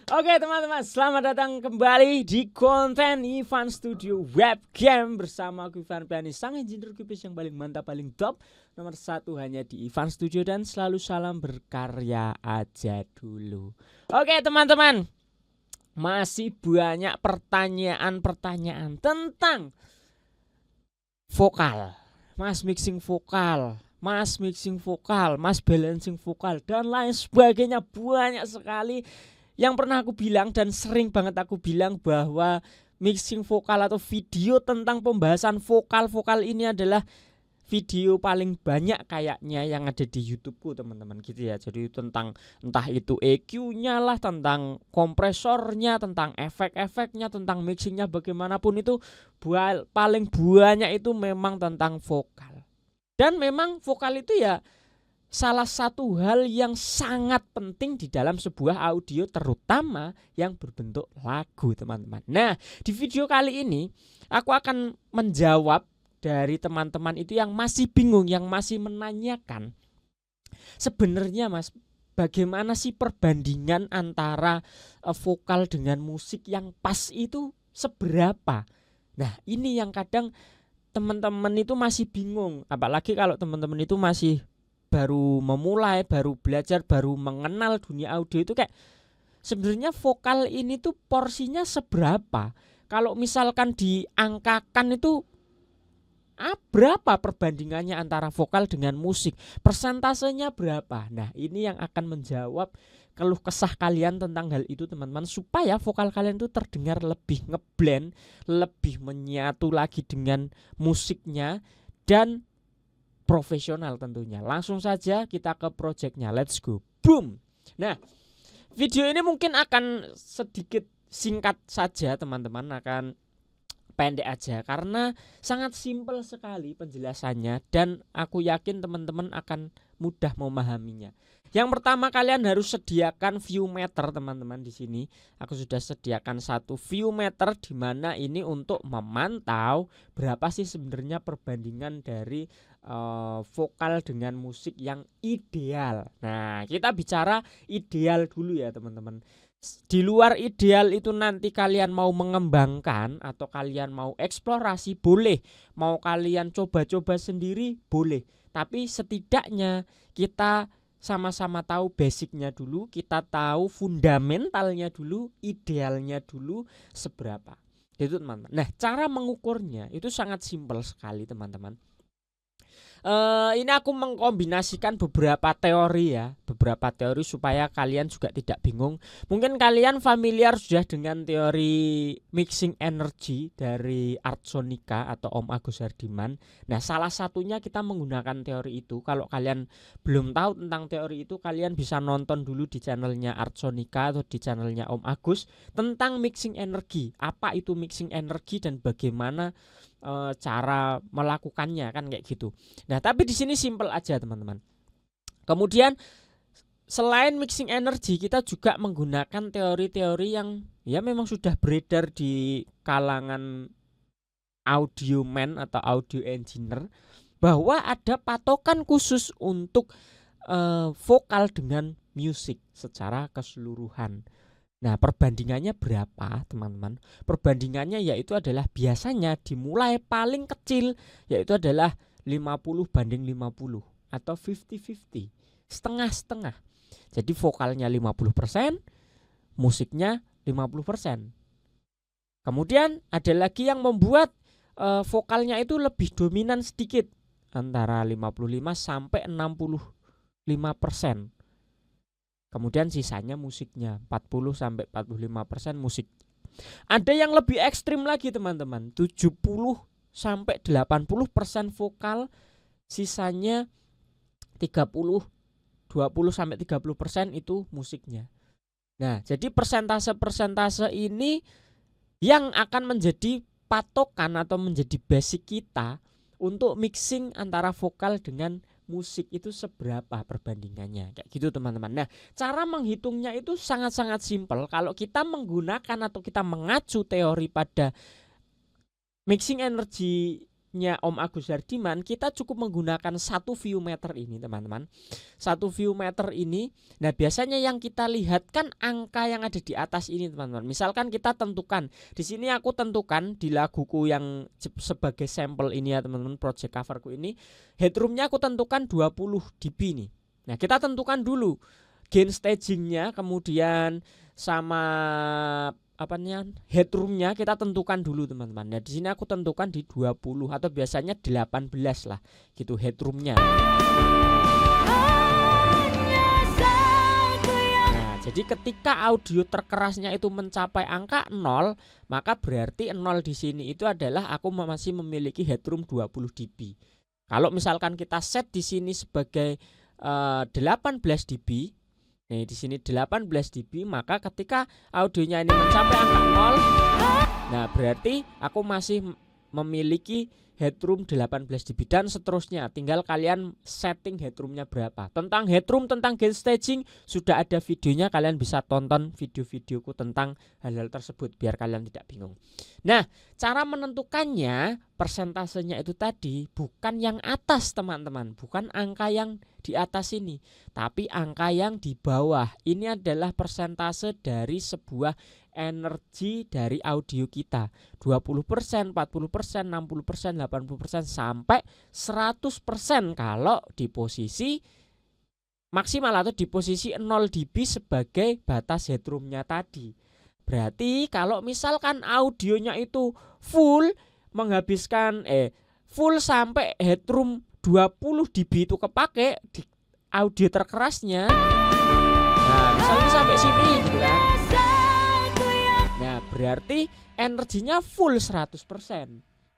Oke teman-teman, selamat datang kembali di konten Ivan Studio Webcam bersama aku Ivan Piani, sang engineer QPS yang paling mantap, paling top, nomor satu hanya di Ivan Studio, dan selalu salam berkarya aja dulu. Oke teman-teman, masih banyak pertanyaan-pertanyaan tentang vokal, mas mixing vokal, mas mixing vokal, mas balancing vokal, dan lain sebagainya. Banyak sekali yang pernah aku bilang dan sering banget aku bilang bahwa mixing vokal atau video tentang pembahasan vokal-vokal ini adalah video paling banyak kayaknya yang ada di YouTubeku teman-teman gitu ya. Jadi tentang entah itu EQ-nya lah, tentang kompresornya, tentang efek-efeknya, tentang mixingnya, bagaimanapun itu paling banyak itu memang tentang vokal. Dan memang vokal itu ya salah satu hal yang sangat penting di dalam sebuah audio, terutama yang berbentuk lagu teman-teman. Nah, di video kali ini aku akan menjawab dari teman-teman itu yang masih bingung, yang masih menanyakan, sebenarnya mas, bagaimana sih perbandingan antara vokal dengan musik yang pas itu seberapa? Nah, ini yang kadang teman-teman itu masih bingung, apalagi kalau teman-teman itu masih baru memulai, baru belajar, baru mengenal dunia audio itu, kayak sebenarnya vokal ini tuh porsinya seberapa? Kalau misalkan diangkakan itu berapa perbandingannya antara vokal dengan musik? Persentasenya berapa? Nah, ini yang akan menjawab keluh kesah kalian tentang hal itu teman-teman, supaya vokal kalian itu terdengar lebih ngeblend, lebih menyatu lagi dengan musiknya dan profesional tentunya. Langsung saja kita ke projectnya, let's go, boom. Nah, video ini mungkin akan sedikit singkat saja teman-teman, akan pendek aja karena sangat simpel sekali penjelasannya, dan aku yakin teman-teman akan mudah memahaminya. Yang pertama, kalian harus sediakan viewmeter teman-teman. Di sini aku sudah sediakan satu viewmeter, di mana ini untuk memantau berapa sih sebenarnya perbandingan dari vokal dengan musik yang ideal. Nah, kita bicara ideal dulu ya teman-teman. Di luar ideal itu nanti kalian mau mengembangkan atau kalian mau eksplorasi boleh, mau kalian coba-coba sendiri boleh, tapi setidaknya kita sama-sama tahu basicnya dulu, kita tahu fundamentalnya dulu, idealnya dulu seberapa. Itu teman-teman. Nah, cara mengukurnya itu sangat simpel sekali teman-teman. Ini aku mengkombinasikan beberapa teori ya, beberapa teori supaya kalian juga tidak bingung. Mungkin kalian familiar sudah dengan teori mixing energy dari Artsonika atau Om Agus Hardiman. Nah, salah satunya kita menggunakan teori itu. Kalau kalian belum tahu tentang teori itu, kalian bisa nonton dulu di channelnya Artsonika atau di channelnya Om Agus tentang mixing energy. Apa itu mixing energy dan bagaimana cara melakukannya, kan kayak gitu. Nah, tapi di sini simple aja teman-teman. Kemudian selain mixing energy, kita juga menggunakan teori-teori yang ya memang sudah beredar di kalangan audio man atau audio engineer, bahwa ada patokan khusus untuk vokal dengan musik secara keseluruhan. Nah, perbandingannya berapa teman-teman? Perbandingannya yaitu adalah biasanya dimulai paling kecil, yaitu adalah 50/50 atau 50-50, setengah-setengah. Jadi vokalnya 50%, musiknya 50%. Kemudian ada lagi yang membuat vokalnya itu lebih dominan sedikit, antara 55 sampai 65%. Kemudian sisanya musiknya 40 sampai 45% musik. Ada yang lebih ekstrim lagi teman-teman, 70 sampai 80% vokal, sisanya 30, 20 sampai 30% itu musiknya. Nah, jadi persentase-persentase ini yang akan menjadi patokan atau menjadi basic kita untuk mixing antara vokal dengan musik itu seberapa perbandingannya, kayak gitu teman-teman. Nah, cara menghitungnya itu sangat-sangat simpel. Kalau kita menggunakan atau kita mengacu teori pada mixing energy setnya Om Agus Hardiman, kita cukup menggunakan satu view meter ini teman-teman. Satu view meter ini, nah biasanya yang kita lihat kan angka yang ada di atas ini teman-teman. Misalkan kita tentukan, di sini aku tentukan di laguku yang sebagai sampel ini ya teman-teman, project coverku ini, headroomnya aku tentukan 20 dB nih. Nah kita tentukan dulu gain stagingnya, kemudian sama headroomnya kita tentukan dulu teman-teman. Nah di sini aku tentukan di 20 atau biasanya 18 lah gitu headroomnya. Nah jadi ketika audio terkerasnya itu mencapai angka 0, maka berarti 0 di sini itu adalah aku masih memiliki headroom 20 dB. Kalau misalkan kita set di sini sebagai 18 dB, nih di sini 18 dB, maka ketika audionya ini mencapai angka 0, nah berarti aku masih memiliki headroom 18 dB dan seterusnya. Tinggal kalian setting headroomnya berapa. Tentang headroom, tentang gain staging sudah ada videonya, kalian bisa tonton video-videoku tentang hal-hal tersebut biar kalian tidak bingung. Nah, cara menentukannya persentasenya itu tadi bukan yang atas teman-teman, bukan angka yang di atas ini, tapi angka yang di bawah. Ini adalah persentase dari sebuah energi dari audio kita. 20%, 40%, 60%, 80% sampai 100% kalau di posisi maksimal atau di posisi 0 dB sebagai batas headroomnya tadi. Berarti kalau misalkan audionya itu full menghabiskan full sampai headroom 20 dB itu kepake di audio terkerasnya. Nah, misalnya sampai sini gitu kan. Nah, berarti energinya full 100%.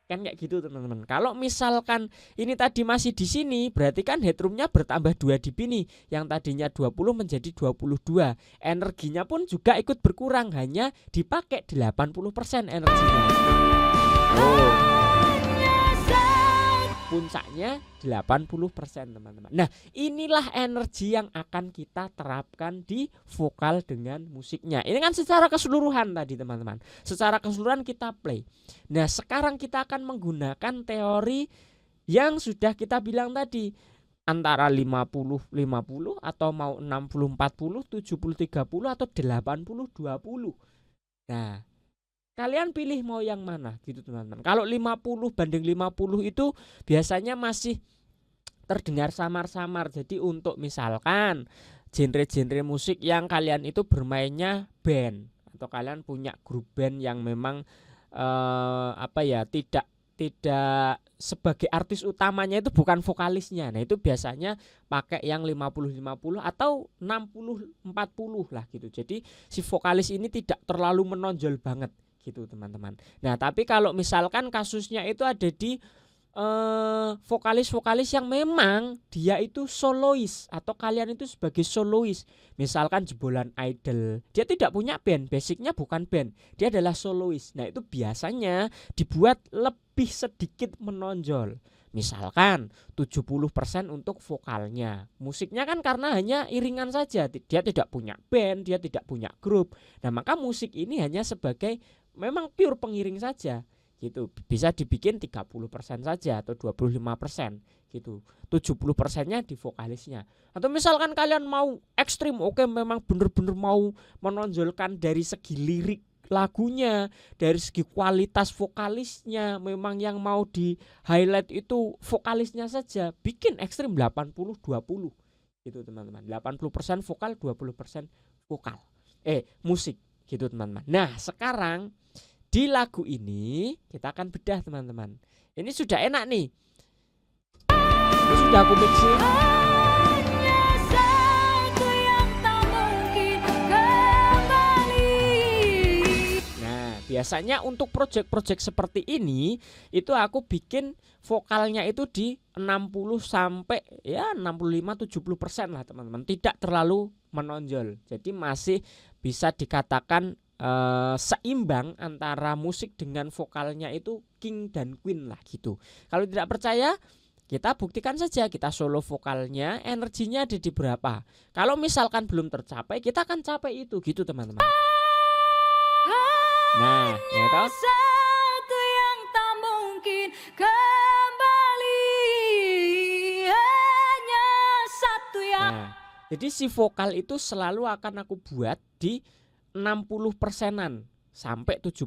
Kan kayak gitu teman-teman. Kalau misalkan ini tadi masih di sini, berarti kan headroomnya bertambah 2 dB nih. Yang tadinya 20 menjadi 22. Energinya pun juga ikut berkurang, hanya dipakai 80% energinya. Puncaknya 80% teman-teman. Nah inilah energi yang akan kita terapkan di vokal dengan musiknya. Ini kan secara keseluruhan tadi teman-teman. Secara keseluruhan kita play. Nah sekarang kita akan menggunakan teori yang sudah kita bilang tadi, antara 50-50 atau mau 60-40, 70-30 atau 80-20. Nah kalian pilih mau yang mana gitu teman-teman. Kalau 50 banding 50 itu biasanya masih terdengar samar-samar. Jadi untuk misalkan genre-genre musik yang kalian itu bermainnya band, atau kalian punya grup band yang memang tidak sebagai artis utamanya itu bukan vokalisnya. Nah itu biasanya pakai yang 50-50 atau 60-40 lah gitu. Jadi si vokalis ini tidak terlalu menonjol banget gitu teman-teman. Nah tapi kalau misalkan kasusnya itu ada di vokalis-vokalis yang memang dia itu solois, atau kalian itu sebagai solois, misalkan jebolan idol, dia tidak punya band, basicnya bukan band, dia adalah solois. Nah itu biasanya dibuat lebih sedikit menonjol. Misalkan 70% untuk vokalnya, musiknya kan karena hanya iringan saja, dia tidak punya band, dia tidak punya grup. Nah maka musik ini hanya sebagai memang pure pengiring saja gitu. Bisa dibikin 30% saja atau 25% gitu. 70%-nya di vokalisnya. Atau misalkan kalian mau ekstrim, oke, memang bener-bener mau menonjolkan dari segi lirik lagunya, dari segi kualitas vokalisnya, memang yang mau di highlight itu vokalisnya saja, bikin ekstrim 80-20 gitu teman-teman. 80% vokal, 20% vokal musik gitu teman-teman. Nah sekarang di lagu ini kita akan bedah teman-teman. Ini sudah enak nih, ini sudah aku mixing. Biasanya untuk project-project seperti ini itu aku bikin vokalnya itu di 60 sampai 65-70% lah teman-teman. Tidak terlalu menonjol. Jadi masih bisa dikatakan seimbang antara musik dengan vokalnya, itu king dan queen lah gitu. Kalau tidak percaya, kita buktikan saja, kita solo vokalnya, energinya ada di berapa. Kalau misalkan belum tercapai, kita akan capai itu gitu teman-teman. Nah, ya toh? Satu yang tak mungkin Jadi si vokal itu selalu akan aku buat di 60%-an sampai 70%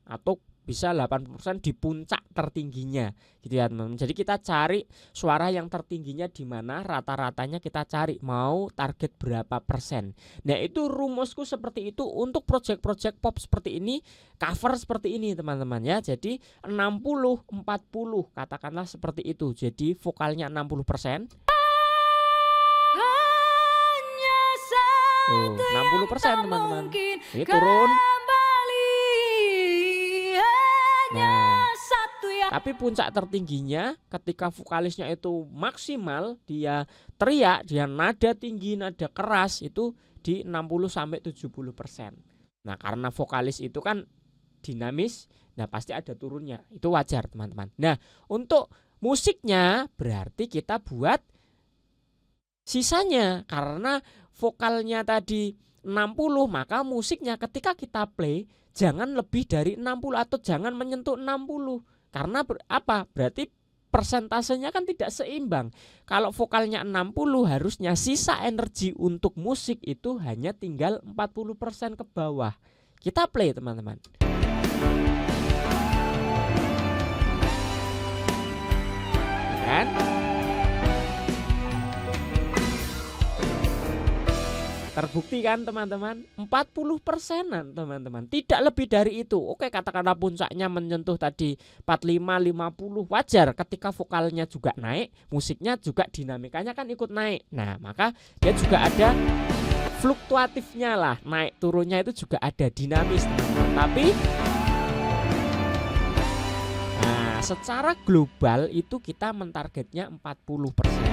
atau bisa 80% di puncak tertingginya gitu ya teman-teman. Jadi kita cari suara yang tertingginya di mana, rata-ratanya kita cari mau target berapa persen. Nah itu rumusku seperti itu untuk project-project pop seperti ini, cover seperti ini teman-teman ya. Jadi 60-40 katakanlah seperti itu. Jadi vokalnya 60%. Tuh, 60% teman-teman. Ini turun. Nah, tapi puncak tertingginya ketika vokalisnya itu maksimal, dia teriak, dia nada tinggi, nada keras itu di 60-70%. Nah, karena vokalis itu kan dinamis, nah pasti ada turunnya. Itu wajar, teman-teman. Nah, untuk musiknya berarti kita buat sisanya, karena vokalnya tadi 60, maka musiknya ketika kita play jangan lebih dari 60 atau jangan menyentuh 60. Karena apa? Berarti persentasenya kan tidak seimbang. Kalau vokalnya 60, harusnya sisa energi untuk musik itu hanya tinggal 40% ke bawah. Kita play, teman-teman. Kan? Terbukti kan teman-teman, 40%-an teman-teman, tidak lebih dari itu. Oke, katakanlah puncaknya menyentuh tadi 45-50, wajar ketika vokalnya juga naik, musiknya juga dinamikanya kan ikut naik. Nah maka dia juga ada fluktuatifnya lah, naik turunnya itu juga ada dinamis teman-teman. Tapi nah secara global itu kita mentargetnya 40%.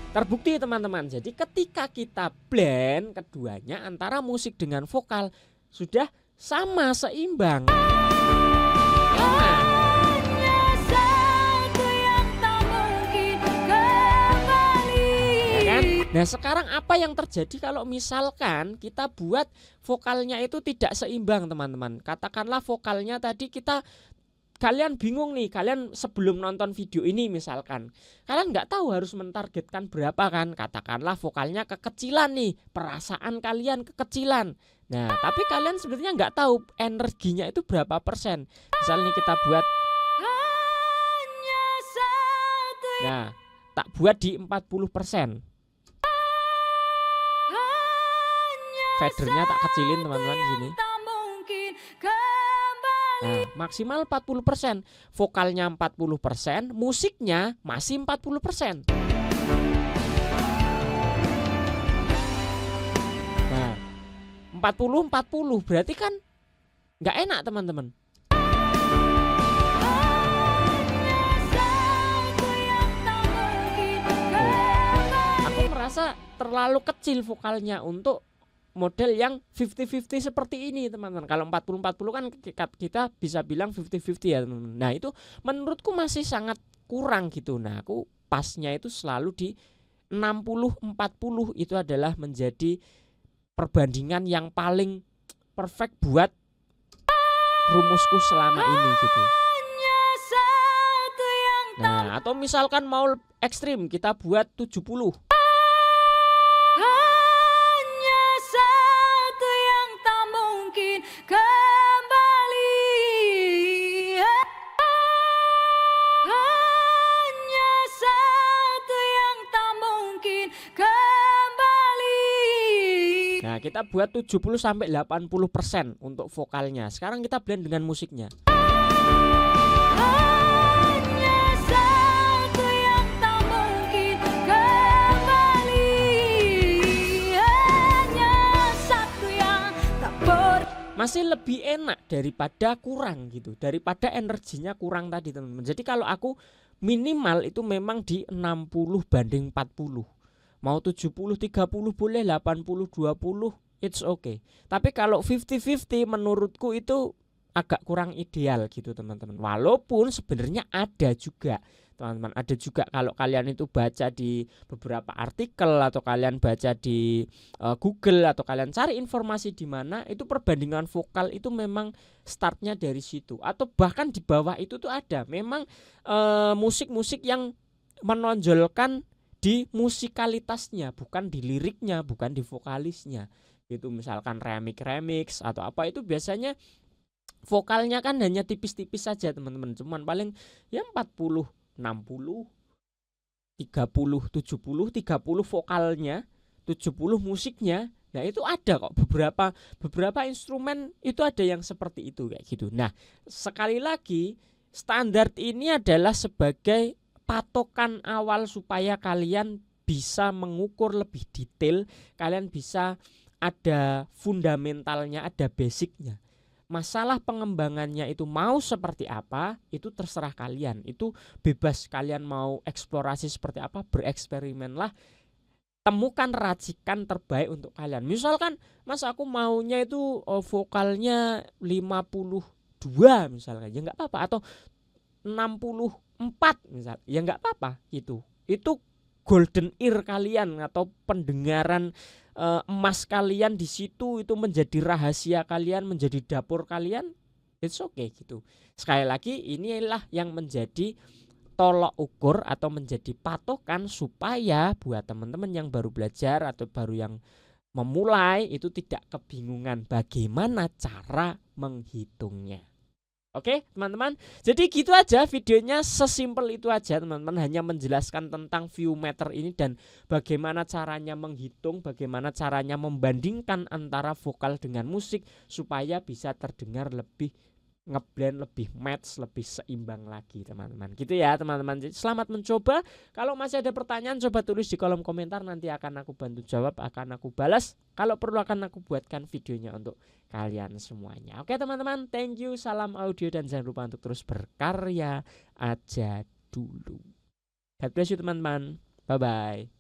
Terbukti teman-teman. Jadi ketika kita blend keduanya antara musik dengan vokal sudah sama, seimbang. Ya kan? Nah sekarang apa yang terjadi kalau misalkan kita buat vokalnya itu tidak seimbang teman-teman. Katakanlah vokalnya tadi kalian bingung nih, kalian sebelum nonton video ini misalkan, kalian nggak tahu harus mentargetkan berapa kan, katakanlah vokalnya kekecilan nih, perasaan kalian kekecilan. Nah tapi kalian sebenarnya nggak tahu energinya itu berapa persen. Misalnya kita buat, nah tak buat di 40%. Fadernya tak kecilin teman-teman di sini. Nah, maksimal 40%, vokalnya 40%, musiknya masih 40%. Nah, 40-40 berarti kan nggak enak teman-teman. Aku merasa terlalu kecil vokalnya untuk model yang 50-50 seperti ini teman-teman. Kalau 40-40 kan kita bisa bilang 50-50 ya teman-teman. Nah itu menurutku masih sangat kurang gitu. Nah aku pasnya itu selalu di 60-40, itu adalah menjadi perbandingan yang paling perfect buat rumusku selama ini gitu. Nah atau misalkan mau ekstrim kita buat 70. Nah, kita buat 70-80% untuk vokalnya. Sekarang kita blend dengan musiknya. Masih lebih enak daripada kurang gitu, daripada energinya kurang tadi teman-teman. Jadi kalau aku minimal itu memang di 60/40. Mau 70-30 boleh, 80-20 it's okay. Tapi kalau 50-50 menurutku itu agak kurang ideal gitu teman-teman. Walaupun sebenarnya ada juga, teman-teman. Ada juga kalau kalian itu baca di beberapa artikel atau kalian baca di Google atau kalian cari informasi di mana, itu perbandingan vokal itu memang startnya dari situ. Atau bahkan di bawah itu tuh ada memang musik-musik yang menonjolkan di musikalitasnya, bukan di liriknya, bukan di vokalisnya. Itu misalkan remix atau apa, itu biasanya vokalnya kan hanya tipis-tipis saja teman-teman, cuman paling ya 40, 60, 30, 70, 30 vokalnya, 70 musiknya. Nah, itu ada kok beberapa instrumen itu ada yang seperti itu kayak gitu. Nah, sekali lagi standar ini adalah sebagai patokan awal supaya kalian bisa mengukur lebih detail, kalian bisa ada fundamentalnya, ada basicnya. Masalah pengembangannya itu mau seperti apa, itu terserah kalian. Itu bebas, kalian mau eksplorasi seperti apa, bereksperimenlah. Temukan racikan terbaik untuk kalian. Misalkan, Mas aku maunya itu vokalnya 52 misalkan, ya nggak apa-apa. Atau 64 misalnya, ya nggak apa-apa gitu. Itu golden ear kalian atau pendengaran emas kalian di situ, itu menjadi rahasia kalian, menjadi dapur kalian. It's okay gitu. Sekali lagi, inilah yang menjadi tolok ukur atau menjadi patokan supaya buat teman-teman yang baru belajar atau baru yang memulai itu tidak kebingungan bagaimana cara menghitungnya. Oke teman-teman, jadi gitu aja videonya, sesimpel itu aja teman-teman, hanya menjelaskan tentang viewmeter ini dan bagaimana caranya menghitung, bagaimana caranya membandingkan antara vokal dengan musik supaya bisa terdengar lebih ngeblend, lebih match, lebih seimbang lagi teman-teman. Gitu ya teman-teman. Selamat mencoba. Kalau masih ada pertanyaan coba tulis di kolom komentar, nanti akan aku bantu jawab, akan aku balas. Kalau perlu akan aku buatkan videonya untuk kalian semuanya. Oke teman-teman, thank you, salam audio, dan jangan lupa untuk terus berkarya aja dulu. God bless you teman-teman. Bye bye.